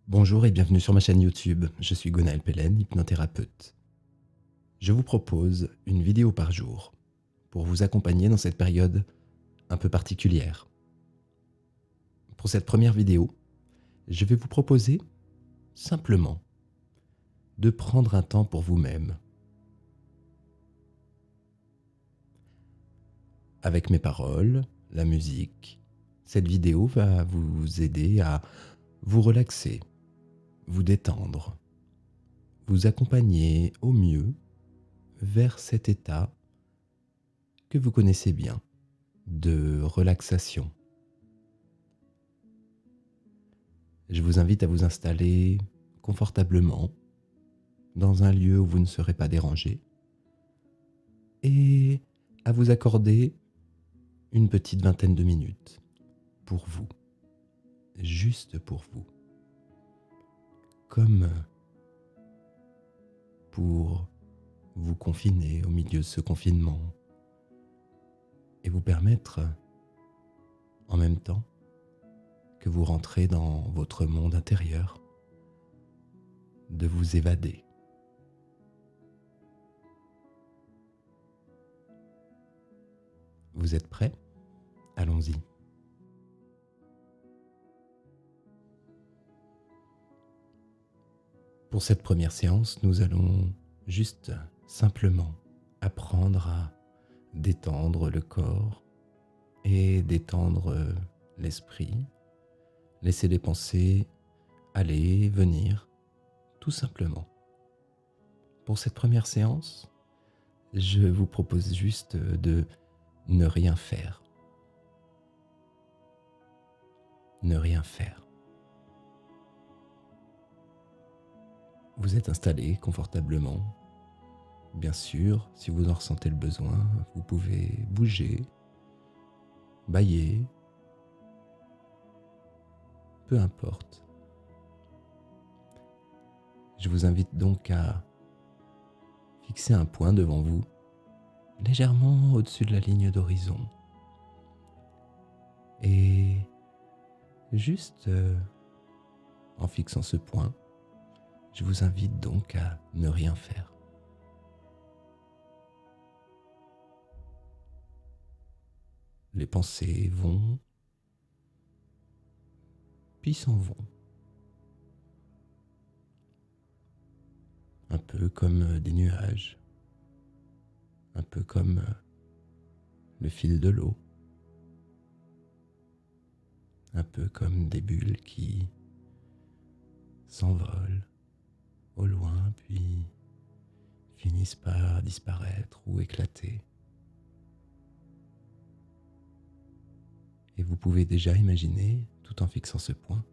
Bonjour et bienvenue sur ma chaîne YouTube. Je suis Gonaël Pellen, hypnothérapeute. Je vous propose une vidéo par jour pour vous accompagner dans cette période un peu particulière. Pour cette première vidéo, je vais vous proposer simplement de prendre un temps pour vous-même. Avec mes paroles, la musique, cette vidéo va vous aider à vous relaxer, vous détendre, vous accompagner au mieux vers cet état que vous connaissez bien de relaxation. Je vous invite à vous installer confortablement dans un lieu où vous ne serez pas dérangé et à vous accorder une petite vingtaine de minutes pour vous, juste pour vous, comme pour vous confiner au milieu de ce confinement et vous permettre en même temps que vous rentrez dans votre monde intérieur de vous évader. Vous êtes prêts? Allons-y. Pour cette première séance, nous allons juste simplement apprendre à détendre le corps et détendre l'esprit, laisser les pensées aller, venir, tout simplement. Pour cette première séance, je vous propose juste de ne rien faire. Ne rien faire. Vous êtes installé confortablement. Bien sûr, si vous en ressentez le besoin, vous pouvez bouger, bâiller, peu importe. Je vous invite donc à fixer un point devant vous, légèrement au-dessus de la ligne d'horizon. Et juste en fixant ce point, je vous invite donc à ne rien faire. Les pensées vont, puis s'en vont. Un peu comme des nuages, un peu comme le fil de l'eau, un peu comme des bulles qui s'envolent au loin, puis finissent par disparaître ou éclater. Et vous pouvez déjà imaginer, tout en fixant ce point,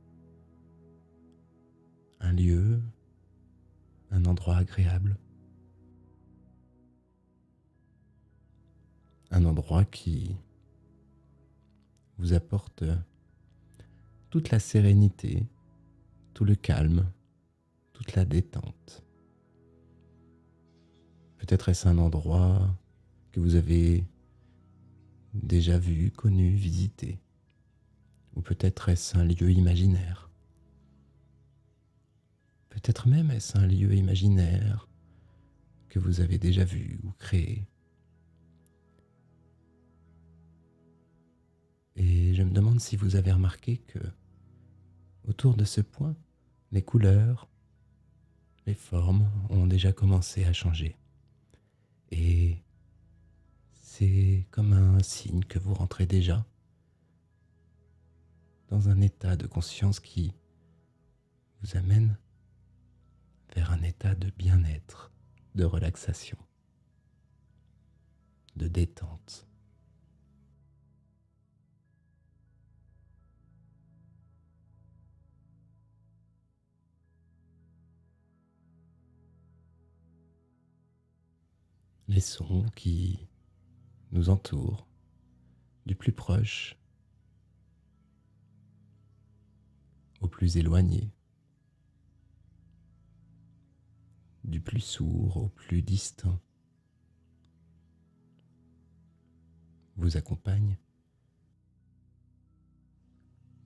un lieu, un endroit agréable, un endroit qui vous apporte toute la sérénité, tout le calme, toute la détente. Peut-être est-ce un endroit que vous avez déjà vu, connu, visité, ou peut-être est-ce un lieu imaginaire. Peut-être même est-ce un lieu imaginaire que vous avez déjà vu ou créé. Et je me demande si vous avez remarqué que autour de ce point, les couleurs, les formes ont déjà commencé à changer. Et c'est comme un signe que vous rentrez déjà dans un état de conscience qui vous amène vers un état de bien-être, de relaxation, de détente. Les sons qui nous entourent, du plus proche au plus éloigné, du plus sourd au plus distant, vous accompagnent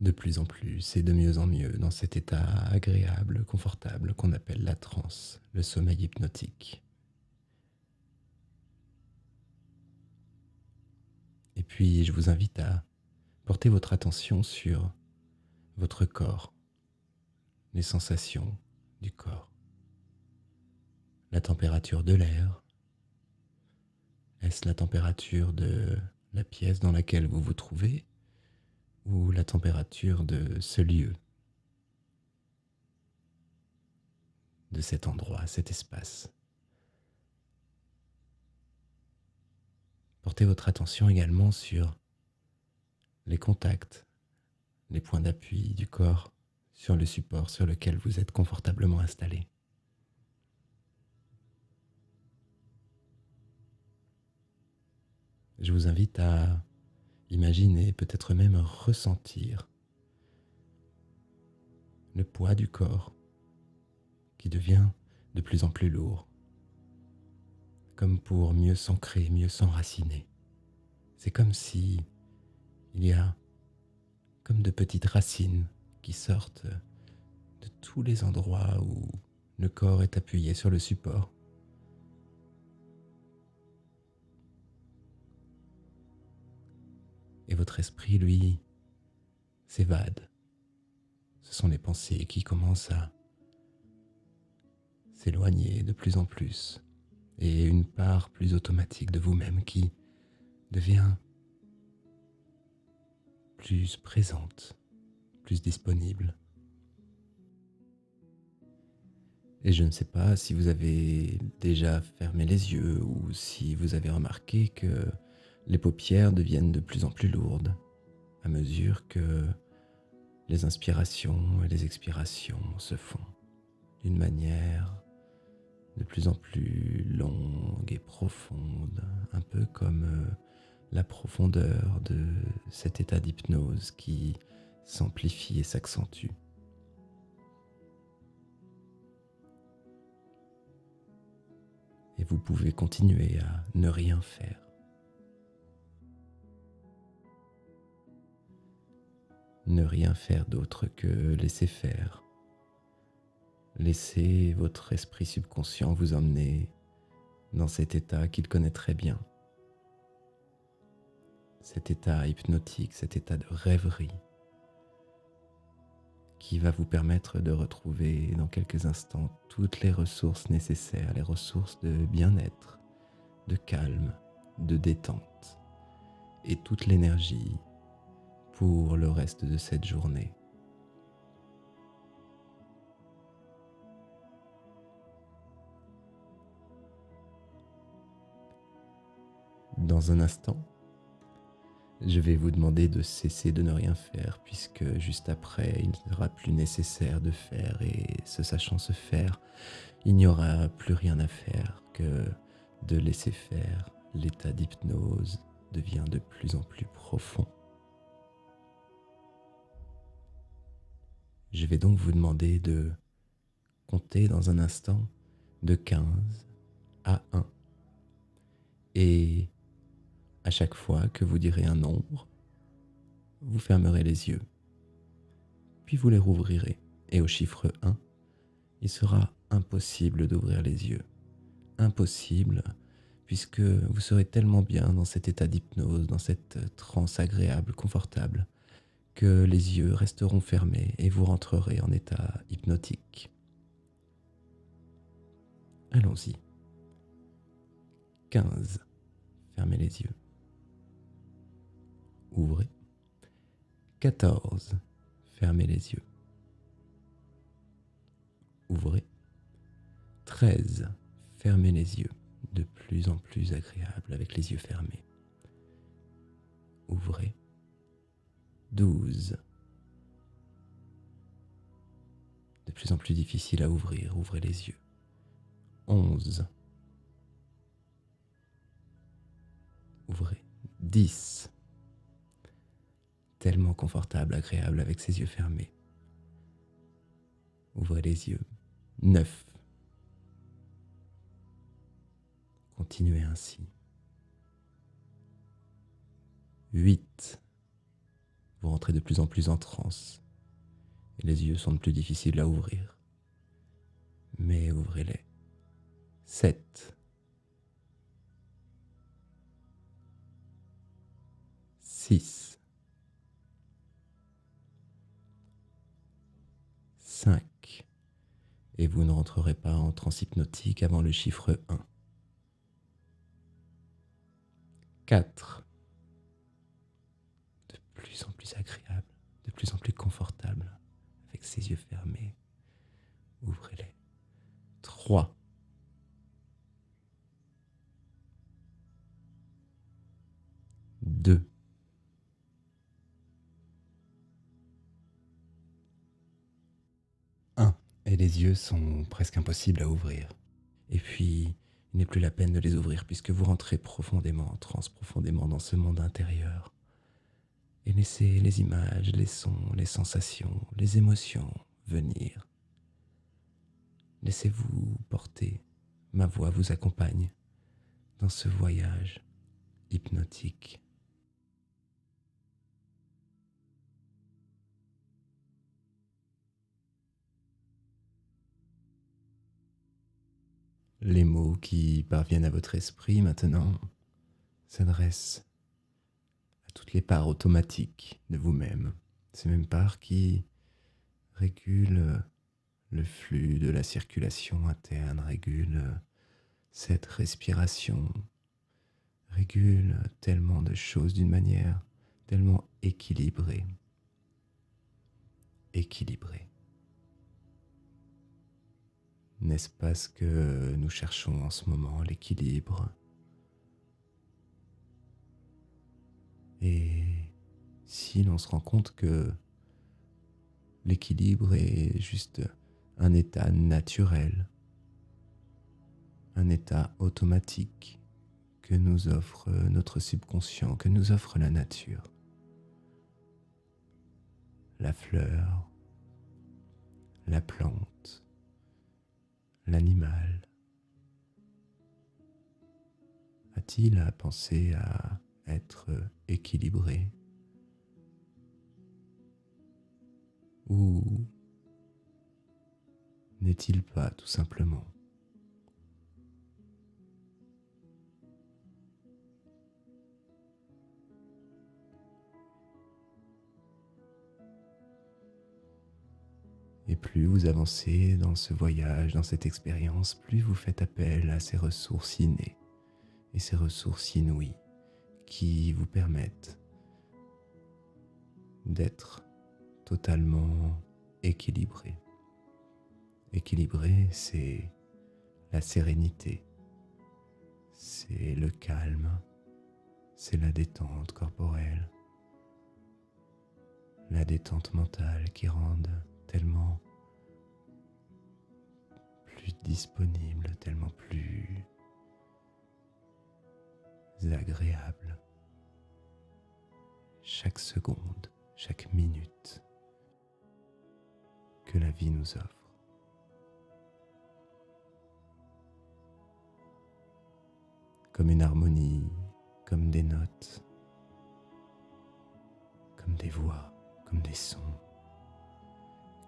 de plus en plus et de mieux en mieux dans cet état agréable, confortable qu'on appelle la transe, le sommeil hypnotique. Et puis je vous invite à porter votre attention sur votre corps, les sensations du corps, la température de l'air. Est-ce la température de la pièce dans laquelle vous vous trouvez ou la température de ce lieu, de cet endroit, cet espace? Portez votre attention également sur les contacts, les points d'appui du corps sur le support sur lequel vous êtes confortablement installé. Je vous invite à imaginer, peut-être même ressentir le poids du corps qui devient de plus en plus lourd, comme pour mieux s'ancrer, mieux s'enraciner. C'est comme si il y a comme de petites racines qui sortent de tous les endroits où le corps est appuyé sur le support. Et votre esprit, lui, s'évade. Ce sont les pensées qui commencent à s'éloigner de plus en plus, et une part plus automatique de vous-même qui devient plus présente, plus disponible. Et je ne sais pas si vous avez déjà fermé les yeux ou si vous avez remarqué que les paupières deviennent de plus en plus lourdes à mesure que les inspirations et les expirations se font d'une manière de plus en plus longue et profonde, un peu comme la profondeur de cet état d'hypnose qui s'amplifie et s'accentue. Et vous pouvez continuer à ne rien faire. Ne rien faire d'autre que laisser faire. Laissez votre esprit subconscient vous emmener dans cet état qu'il connaît très bien. Cet état hypnotique, cet état de rêverie qui va vous permettre de retrouver dans quelques instants toutes les ressources nécessaires, les ressources de bien-être, de calme, de détente et toute l'énergie pour le reste de cette journée. Dans un instant, je vais vous demander de cesser de ne rien faire puisque juste après, il ne sera plus nécessaire de faire et se sachant se faire, il n'y aura plus rien à faire que de laisser faire. L'état d'hypnose devient de plus en plus profond. Je vais donc vous demander de compter dans un instant de 15 à 1 et à chaque fois que vous direz un nombre, vous fermerez les yeux, puis vous les rouvrirez. Et au chiffre 1, il sera impossible d'ouvrir les yeux. Impossible, puisque vous serez tellement bien dans cet état d'hypnose, dans cette transe agréable, confortable, que les yeux resteront fermés et vous rentrerez en état hypnotique. Allons-y. 15. Fermez les yeux. Ouvrez. 14. Fermez les yeux. Ouvrez. 13. Fermez les yeux. De plus en plus agréable avec les yeux fermés. Ouvrez. 12. De plus en plus difficile à ouvrir. Ouvrez les yeux. 11. Ouvrez. 10. Tellement confortable, agréable avec ses yeux fermés. Ouvrez les yeux. 9. Continuez ainsi. 8. Vous rentrez de plus en plus en transe et les yeux sont plus difficiles à ouvrir. Mais ouvrez-les. 7, 6, 5, et vous ne rentrerez pas en transe hypnotique avant le chiffre 1. 4, de plus en plus agréable, de plus en plus confortable, avec ses yeux fermés. Ouvrez-les. 3, 2, 1. Et les yeux sont presque impossibles à ouvrir. Et puis, il n'est plus la peine de les ouvrir puisque vous rentrez profondément en transe, profondément dans ce monde intérieur. Et laissez les images, les sons, les sensations, les émotions venir. Laissez-vous porter. Ma voix vous accompagne dans ce voyage hypnotique. Les mots qui parviennent à votre esprit maintenant s'adressent à toutes les parts automatiques de vous-même. Ces mêmes parts qui régulent le flux de la circulation interne, régulent cette respiration, régulent tellement de choses d'une manière tellement équilibrée. Équilibrée. N'est-ce pas ce que nous cherchons en ce moment, l'équilibre? Et si l'on se rend compte que l'équilibre est juste un état naturel, un état automatique que nous offre notre subconscient, que nous offre la nature, la fleur, la plante, l'animal. A-t-il à penser à être équilibré? Ou n'est-il pas tout simplement? Et plus vous avancez dans ce voyage, dans cette expérience, plus vous faites appel à ces ressources innées et ces ressources inouïes qui vous permettent d'être totalement équilibré. Équilibré, c'est la sérénité, c'est le calme, c'est la détente corporelle, la détente mentale qui rendent tellement plus disponible, tellement plus agréable chaque seconde, chaque minute que la vie nous offre. Comme une harmonie, comme des notes, comme des voix, comme des sons,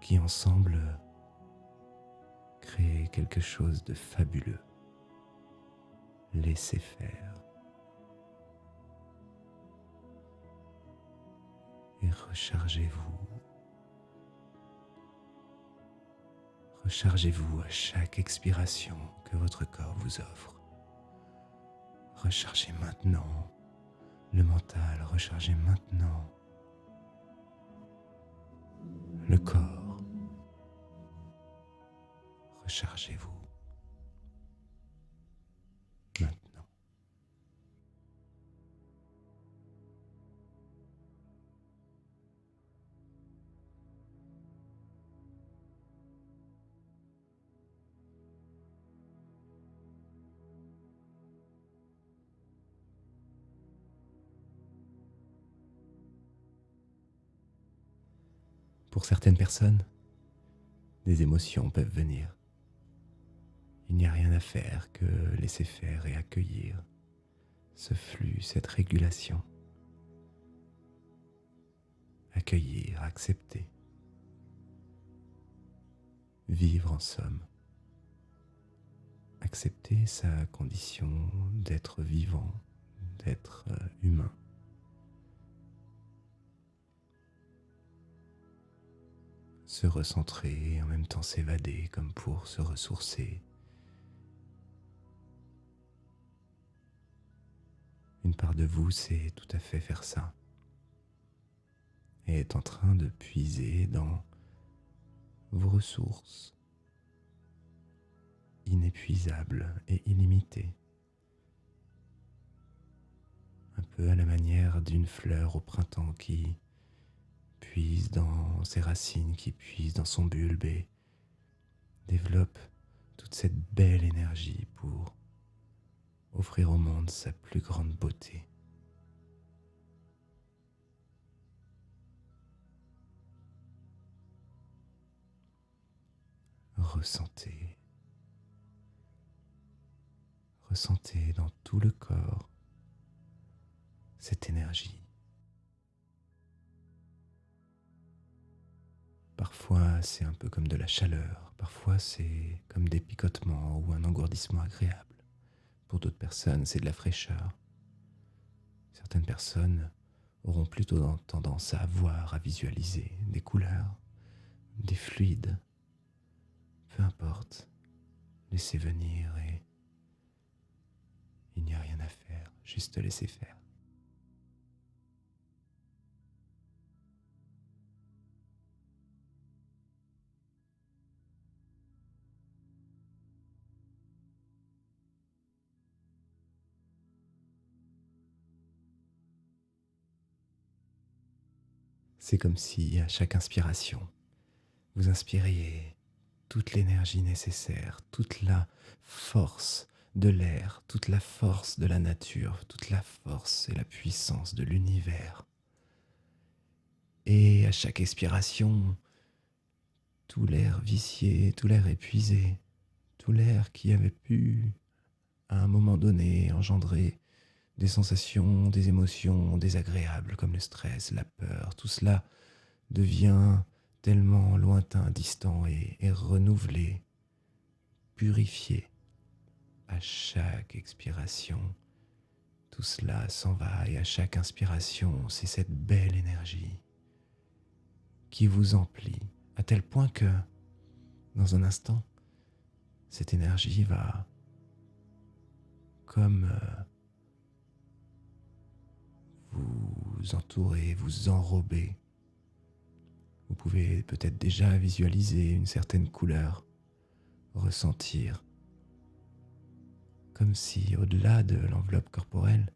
qui ensemble créent quelque chose de fabuleux. Laissez faire. Et rechargez-vous. Rechargez-vous à chaque expiration que votre corps vous offre. Rechargez maintenant le mental, rechargez maintenant le corps. Rechargez-vous maintenant. Pour certaines personnes, des émotions peuvent venir. Il n'y a rien à faire que laisser faire et accueillir ce flux, cette régulation. accueillir, accepter, vivre en somme, accepter sa condition d'être vivant, d'être humain. Se recentrer et en même temps s'évader comme pour se ressourcer. Une part de vous sait tout à fait faire ça et est en train de puiser dans vos ressources inépuisables et illimitées. Un peu à la manière d'une fleur au printemps qui puise dans ses racines, qui puise dans son bulbe et développe toute cette belle énergie pour offrir au monde sa plus grande beauté. Ressentez, ressentez dans tout le corps cette énergie. Parfois c'est un peu comme de la chaleur, parfois c'est comme des picotements ou un engourdissement agréable. Pour d'autres personnes c'est de la fraîcheur. Certaines personnes auront plutôt tendance à voir, à visualiser des couleurs, des fluides. Peu importe, laissez venir et il n'y a rien à faire, juste laissez faire. C'est comme si à chaque inspiration, vous inspiriez toute l'énergie nécessaire, toute la force de l'air, toute la force de la nature, toute la force et la puissance de l'univers. Et à chaque expiration, tout l'air vicié, tout l'air épuisé, tout l'air qui avait pu, à un moment donné, engendrer des sensations, des émotions désagréables comme le stress, la peur, tout cela devient tellement lointain, distant et renouvelé, purifié. À chaque expiration, tout cela s'en va et à chaque inspiration, c'est cette belle énergie qui vous emplit à tel point que, dans un instant, cette énergie va comme vous entourer, vous enrober. Vous pouvez peut-être déjà visualiser une certaine couleur, ressentir, comme si au-delà de l'enveloppe corporelle,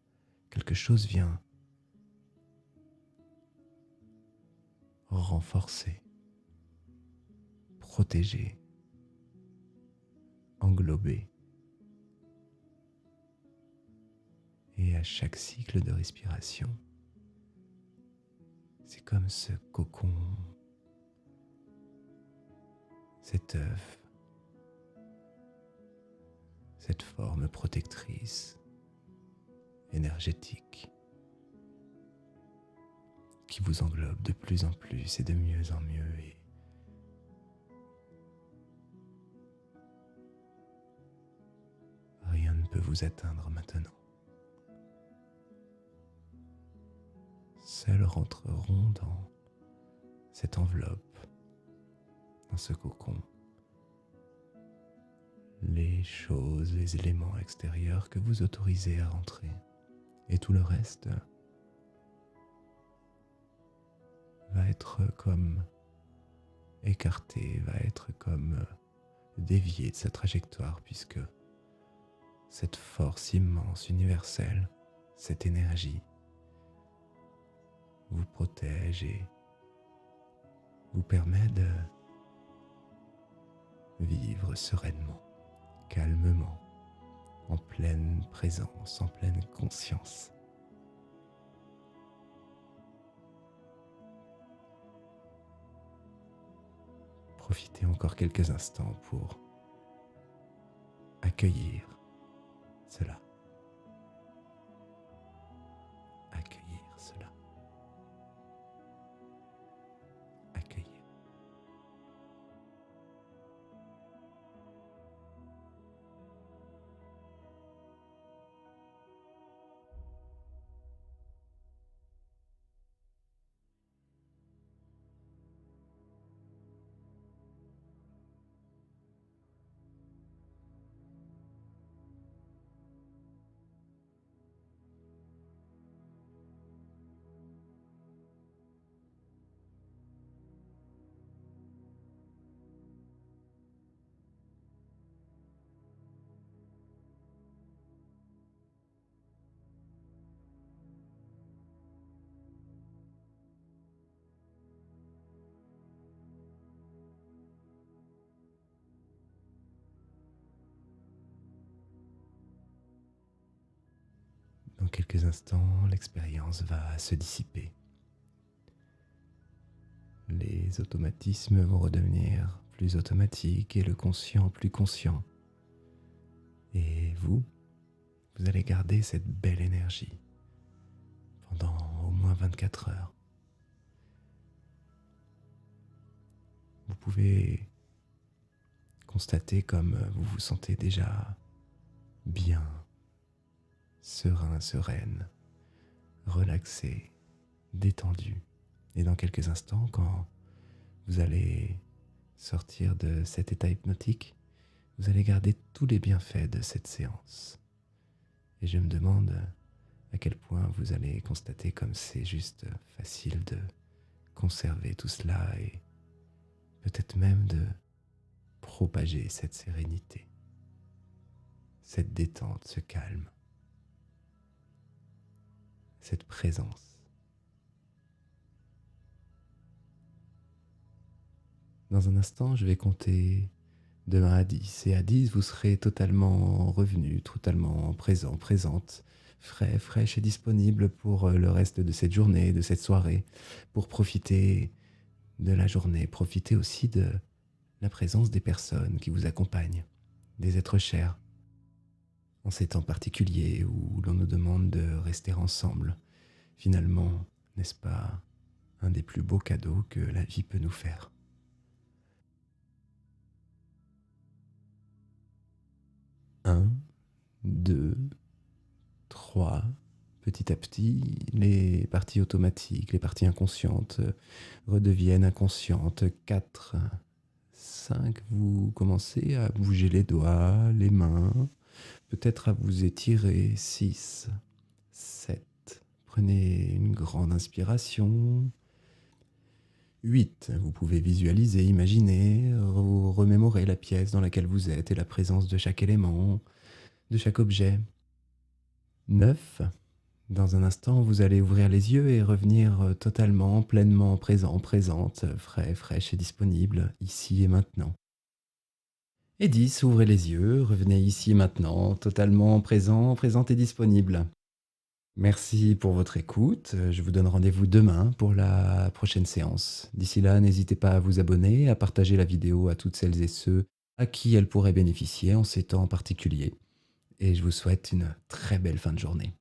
quelque chose vient renforcer, protéger, englober. Et à chaque cycle de respiration, c'est comme ce cocon, cet œuf, cette forme protectrice, énergétique, qui vous englobe de plus en plus et de mieux en mieux. Et rien ne peut vous atteindre maintenant. Seuls rentreront dans cette enveloppe, dans ce cocon, les choses, les éléments extérieurs que vous autorisez à rentrer. Et tout le reste va être comme écarté, va être comme dévié de sa trajectoire, puisque cette force immense, universelle, cette énergie vous protège et vous permet de vivre sereinement, calmement, en pleine présence, en pleine conscience. Profitez encore quelques instants pour accueillir cela. Accueillir cela. quelques instants, l'expérience va se dissiper. Les automatismes vont redevenir plus automatiques et le conscient plus conscient. Et vous allez garder cette belle énergie pendant au moins 24 heures. Vous pouvez constater comme vous vous sentez déjà bien, serein, sereine, relaxé, détendu. Et dans quelques instants, quand vous allez sortir de cet état hypnotique, vous allez garder tous les bienfaits de cette séance. Et je me demande à quel point vous allez constater comme c'est juste facile de conserver tout cela et peut-être même de propager cette sérénité, cette détente, ce calme, cette présence. Dans un instant, je vais compter de 1 à 10. Et à 10, vous serez totalement revenu, totalement présent, présente, frais, fraîche et disponible pour le reste de cette journée, de cette soirée, pour profiter de la journée, profiter aussi de la présence des personnes qui vous accompagnent, des êtres chers. En ces temps particuliers où l'on nous demande de rester ensemble, finalement, n'est-ce pas un des plus beaux cadeaux que la vie peut nous faire? 1, 2, 3. Petit à petit, les parties automatiques, les parties inconscientes redeviennent inconscientes. 4, 5, vous commencez à bouger les doigts, les mains, peut-être à vous étirer. 6, 7, prenez une grande inspiration. 8, vous pouvez visualiser, imaginer, remémorer la pièce dans laquelle vous êtes et la présence de chaque élément, de chaque objet. 9, dans un instant, vous allez ouvrir les yeux et revenir totalement, pleinement présent, présente, frais, fraîche et disponible, ici et maintenant. Et 10, ouvrez les yeux, revenez ici et maintenant, totalement présent, présente et disponible. Merci pour votre écoute. Je vous donne rendez-vous demain pour la prochaine séance. D'ici là, n'hésitez pas à vous abonner, à partager la vidéo à toutes celles et ceux à qui elle pourrait bénéficier en ces temps particuliers. Et je vous souhaite une très belle fin de journée.